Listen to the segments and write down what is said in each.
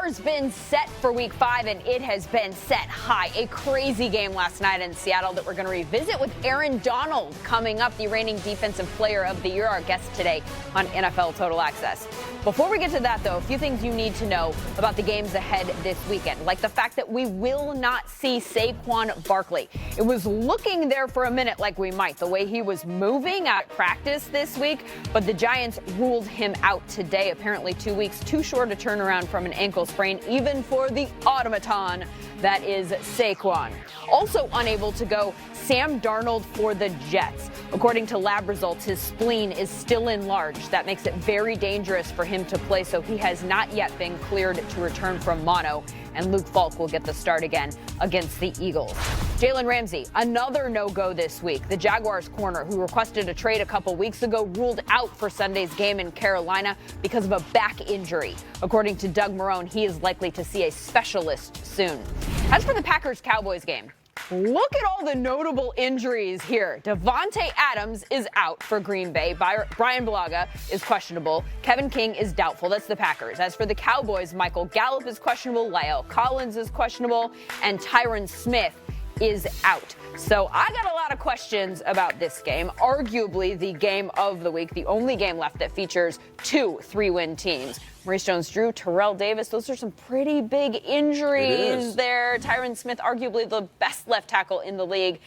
bar's been set for Week 5, and it has been set high. A crazy game last night in Seattle that we're going to revisit with Aaron Donald coming up, the reigning Defensive Player of the Year, our guest today on NFL Total Access. Before we get to that, though, a few things you need to know about the games ahead this weekend, like the fact that we will not see Saquon Barkley. It was looking there for a minute like we might, the way he was moving at practice this week, but the Giants ruled him out today. Apparently 2 weeks too short a turnaround from an ankle sprain, even for the automaton that is Saquon. Also unable to go, Sam Darnold for the Jets. According to lab results, his spleen is still enlarged. That makes it very dangerous for him to play, so he has not yet been cleared to return from mono, and Luke Falk will get the start again against the Eagles. Jalen Ramsey, another no-go this week. The Jaguars corner, who requested a trade a couple weeks ago, ruled out for Sunday's game in Carolina because of a back injury. According to Doug Marrone, he is likely to see a specialist soon. As for the Packers-Cowboys game, look at all the notable injuries here. Devontae Adams is out for Green Bay. Brian Bulaga is questionable. Kevin King is doubtful. That's the Packers. As for the Cowboys, Michael Gallup is questionable. La'el Collins is questionable. And Tyron Smith is out. So I got a lot of questions about this game. Arguably the game of the week, the only game left that features two 3-win teams. Maurice Jones Drew, Terrell Davis, those are some pretty big injuries there. Tyron Smith, arguably the best left tackle in the league.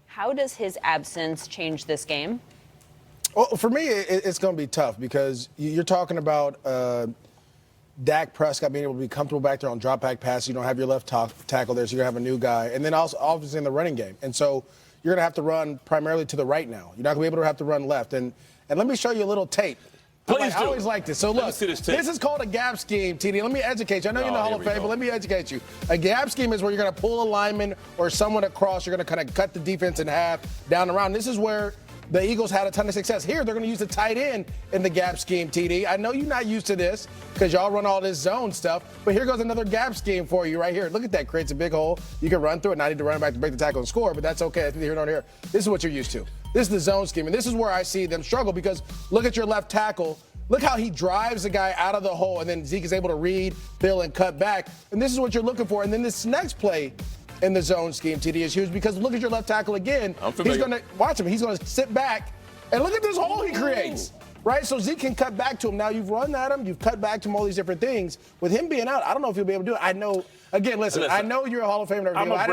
How does his absence change this game? Well, for me, it's going to be tough because you're talking about Dak Prescott being able to be comfortable back there on drop-back passes. You don't have your left tackle there, so you're going to have a new guy. And then also, obviously, in the running game. And so you're going to have to run primarily to the right now. You're not going to be able to have to run left. And let me show you a little tape. I always like this. So, look, this is called a gap scheme, TD. Let me educate you. I know you're in the Hall of Fame, but let me educate you. A gap scheme is where you're going to pull a lineman or someone across. You're going to kind of cut the defense in half down the round. This is where the Eagles had a ton of success. Here, they're going to use the tight end in the gap scheme, TD. I know you're not used to this because y'all run all this zone stuff, but here goes another gap scheme for you right here. Look at that. Creates a big hole. You can run through it. Now I need to run back to break the tackle and score, but that's okay. That's neither here nor there. This is what you're used to. This is the zone scheme, and this is where I see them struggle because look at your left tackle. Look how he drives the guy out of the hole, and then Zeke is able to read, fill, and cut back. And this is what you're looking for. And then this next play in the zone scheme, TD, is huge because look at your left tackle again. He's going to watch him. He's going to sit back, and look at this hole he creates. Right? So Zeke can cut back to him. Now you've run at him. You've cut back to him, all these different things. With him being out, I don't know if he'll be able to do it. I know. Again, listen, I know you're a Hall of Famer. I'm going to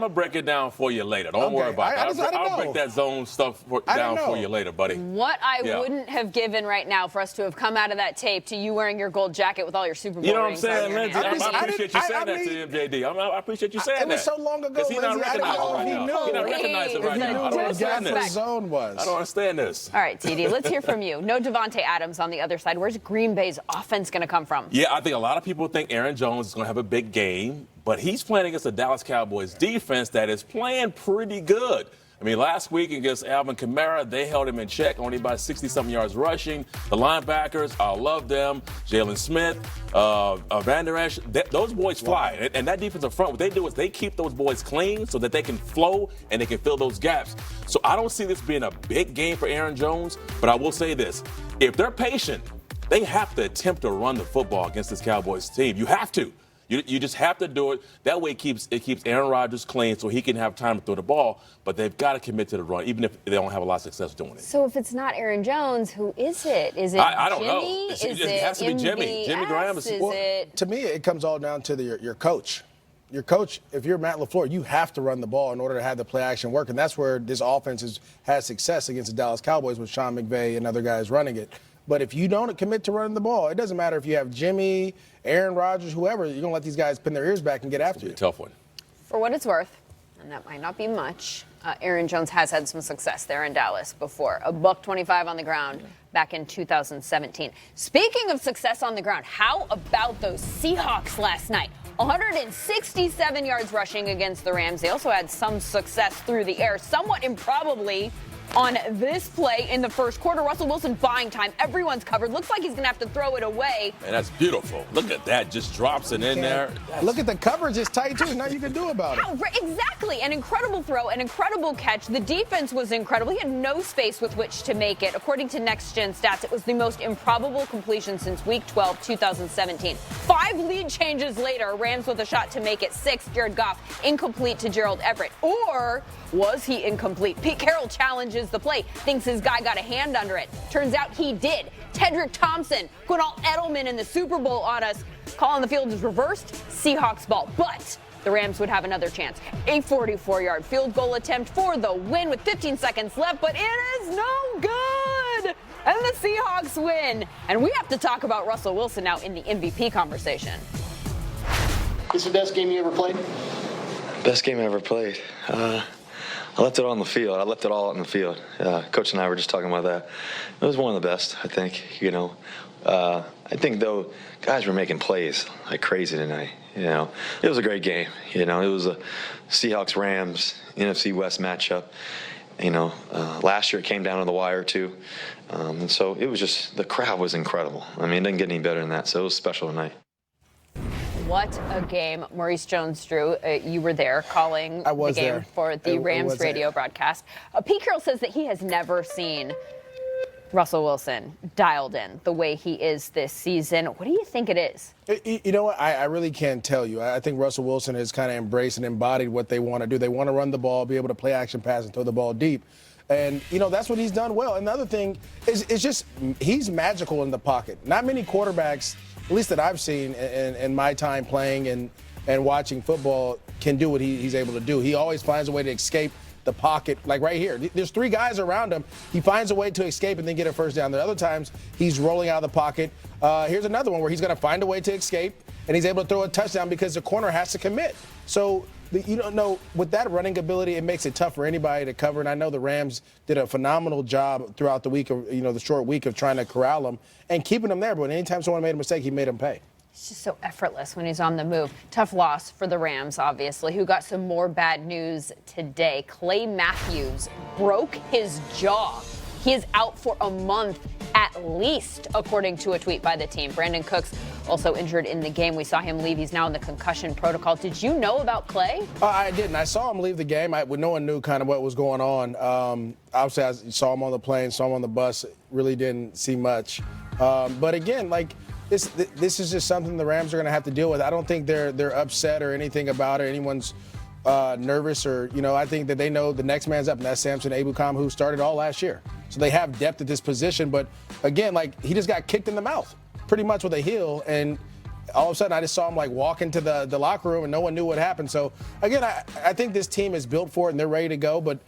break it down for you later. Don't worry about it. I'll break that zone stuff down for you later, buddy. What I wouldn't have given right now for us to have come out of that tape to you wearing your gold jacket with all your Super Bowl rings. You know what I'm saying, Lindsay? I appreciate you saying that to MJD. I appreciate you saying that. It was so long ago, Lindsay. I don't know if he knew. He's not recognizing right now. I don't understand this. The zone was. I don't understand this. All right, TD, let's hear from you. No Devontae Adams on the other side. Where's Green Bay's offense going to come from? Yeah, I think a lot of people think Aaron Jones is going to have a big game. But he's playing against the Dallas Cowboys defense that is playing pretty good. I mean, last week against Alvin Kamara, they held him in check, only by 60-something yards rushing. The linebackers, I love them. Jalen Smith, Van Der Esch, those boys fly. And that defensive front, what they do is they keep those boys clean so that they can flow and they can fill those gaps. So I don't see this being a big game for Aaron Jones, but I will say this. If they're patient, they have to attempt to run the football against this Cowboys team. You have to. You just have to do it. That way it keeps Aaron Rodgers clean so he can have time to throw the ball. But they've got to commit to the run, even if they don't have a lot of success doing it. So if it's not Aaron Jones, who is it? Is it I don't know. It has to be Jimmy. Jimmy Graham is to me, it comes all down to your coach. Your coach, if you're Matt LaFleur, you have to run the ball in order to have the play action work. And that's where this offense has success against the Dallas Cowboys with Sean McVay and other guys running it. But if you don't commit to running the ball, it doesn't matter if you have Jimmy, Aaron Rodgers, whoever, you're going to let these guys pin their ears back and get after you. Tough one. For what it's worth, and that might not be much, Aaron Jones has had some success there in Dallas before. $125 on the ground back in 2017. Speaking of success on the ground, how about those Seahawks last night? 167 yards rushing against the Rams. They also had some success through the air, somewhat improbably, on this play in the first quarter. Russell Wilson buying time. Everyone's covered. Looks like he's going to have to throw it away. And that's beautiful. Look at that. Just drops it in there. Look at the coverage. It's tight, too. Nothing you can do about it. Exactly. An incredible throw, an incredible catch. The defense was incredible. He had no space with which to make it. According to Next Gen Stats, it was the most improbable completion since Week 12, 2017. 5 lead changes later, Rams with a shot to make it 6. Jared Goff incomplete to Gerald Everett. Or was he incomplete? Pete Carroll challenges the play, thinks his guy got a hand under it. Turns out he did. Tedrick Thompson, Quinal Edelman in the Super Bowl on us. Call on the field is reversed. Seahawks ball. But the Rams would have another chance. A 44-yard field goal attempt for the win with 15 seconds left, but it is no good. And the Seahawks win. And we have to talk about Russell Wilson now in the MVP conversation. This the best game you ever played? Best game I ever played. I left it all on the field. I left it all out in the field. Coach and I were just talking about that. It was one of the best, I think. I think, though, guys were making plays like crazy tonight. It was a great game. It was a Seahawks-Rams NFC West matchup. Last year it came down to the wire, too. And so it was just, the crowd was incredible. I mean, it didn't get any better than that, so it was special tonight. What a game. Maurice Jones Drew, you were there calling the game for the Rams radio broadcast. Pete Carroll says that he has never seen Russell Wilson dialed in the way he is this season. What do you think it is? You know what? I really can't tell you. I think Russell Wilson has kind of embraced and embodied what they want to do. They want to run the ball, be able to play action pass and throw the ball deep. And, that's what he's done well. And the other thing is just he's magical in the pocket. Not many quarterbacks, at least that I've seen in my time playing and watching football, can do what he's able to do. He always finds a way to escape the pocket, like right here. There's 3 guys around him. He finds a way to escape and then get a first down. The other times, he's rolling out of the pocket. Here's another one where he's going to find a way to escape, and he's able to throw a touchdown because the corner has to commit. So, with that running ability, it makes it tough for anybody to cover. And I know the Rams did a phenomenal job throughout the week of, the short week of trying to corral him and keeping him there. But anytime someone made a mistake, he made him pay. It's just so effortless when he's on the move. Tough loss for the Rams, obviously, who got some more bad news today. Clay Matthews broke his jaw. He is out for a month at least, according to a tweet by the team. Brandon Cooks also injured in the game. We saw him leave. He's now in the concussion protocol. Did you know about Clay? I didn't. I saw him leave the game. No one knew kind of what was going on. Obviously, I saw him on the plane, saw him on the bus. Really didn't see much. But again, this is just something the Rams are going to have to deal with. I don't think they're upset or anything about it. Anyone's nervous or, I think that they know the next man's up, and that's Samson Ebukam, who started all last year. So they have depth at this position. But, again, he just got kicked in the mouth pretty much with a heel, and all of a sudden I just saw him, walk into the locker room, and no one knew what happened. So, again, I think this team is built for it, and they're ready to go. But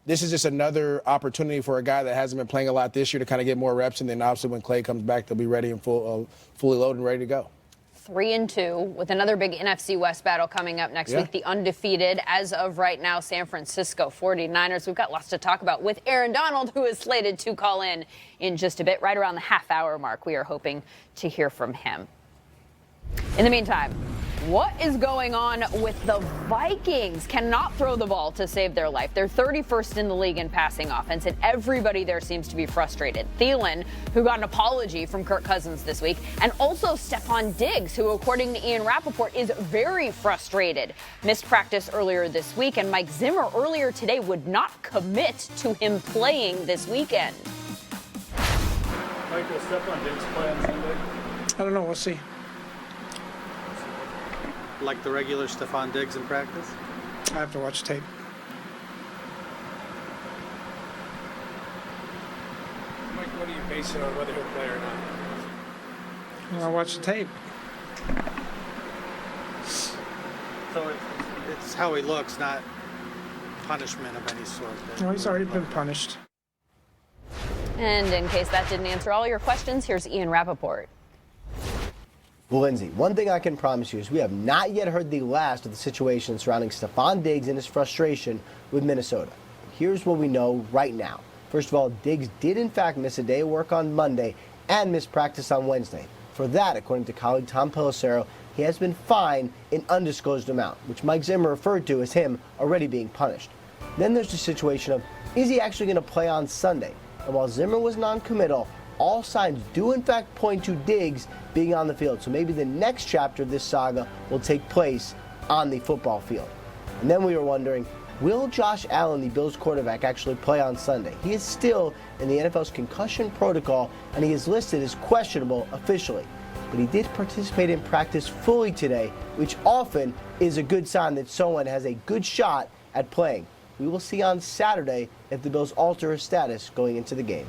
this is just another opportunity for a guy that hasn't been playing a lot this year to kind of get more reps, and then obviously when Clay comes back, they'll be ready and fully loaded and ready to go. 3-2 with another big NFC West battle coming up next week. The undefeated, as of right now, San Francisco 49ers. We've got lots to talk about with Aaron Donald, who is slated to call in just a bit, right around the half-hour mark. We are hoping to hear from him. In the meantime, what is going on with the Vikings? Cannot throw the ball to save their life. They're 31st in the league in passing offense, and everybody there seems to be frustrated. Thielen, who got an apology from Kirk Cousins this week, and also Stephon Diggs, who, according to Ian Rappaport, is very frustrated. Missed practice earlier this week, and Mike Zimmer earlier today would not commit to him playing this weekend. Mike, will Stephon Diggs play on Sunday? I don't know. We'll see. Like the regular Stephon Diggs in practice? I have to watch tape. Mike, what do you base it on whether he'll play or not? I'll watch the tape. So it's how he looks, not punishment of any sort. No, he's already been punished. And in case that didn't answer all your questions, here's Ian Rappaport. Well, Lindsay, one thing I can promise you is we have not yet heard the last of the situation surrounding Stephon Diggs and his frustration with Minnesota. Here's what we know right now. First of all, Diggs did in fact miss a day of work on Monday and miss practice on Wednesday. For that, according to colleague Tom Pelissero, he has been fined an undisclosed amount, which Mike Zimmer referred to as him already being punished. Then there's the situation of, is he actually going to play on Sunday? And while Zimmer was non-committal, all signs do in fact point to Diggs being on the field. So maybe the next chapter of this saga will take place on the football field. And then we were wondering, will Josh Allen, the Bills quarterback, actually play on Sunday? He is still in the NFL's concussion protocol, and he is listed as questionable officially. But he did participate in practice fully today, which often is a good sign that someone has a good shot at playing. We will see on Saturday if the Bills alter his status going into the game.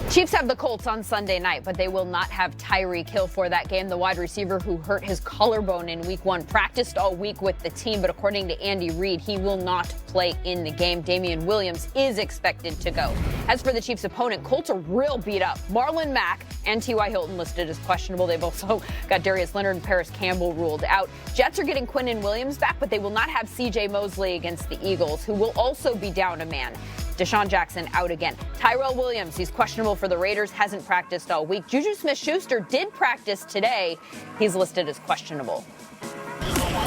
Chiefs have the Colts on Sunday night, but they will not have Tyreek Hill for that game. The wide receiver who hurt his collarbone in Week 1 practiced all week with the team, but according to Andy Reid, he will not play in the game. Damian Williams is expected to go. As for the Chiefs' opponent, Colts are real beat up. Marlon Mack and T.Y. Hilton listed as questionable. They've also got Darius Leonard and Paris Campbell ruled out. Jets are getting Quinnen Williams back, but they will not have C.J. Mosley against the Eagles, who will also be down a man. Deshaun Jackson out again. Tyrell Williams, he's questionable for the Raiders, hasn't practiced all week. Juju Smith-Schuster did practice today. He's listed as questionable.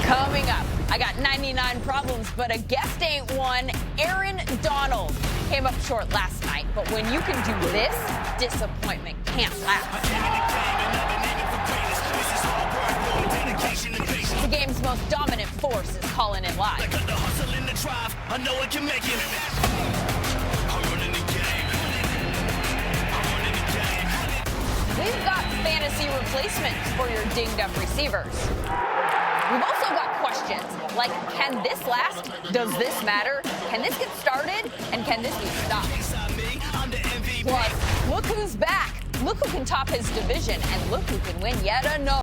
Coming up, I got 99 problems, but a guest ain't one. Aaron Donald came up short last night, but when you can do this, disappointment can't last. The game's most dominant force is calling it live. We've got fantasy replacements for your dinged-up receivers. We've also got questions like, can this last? Does this matter? Can this get started? And can this be stopped? Plus, look who's back. Look who can top his division. And look who can win yet another.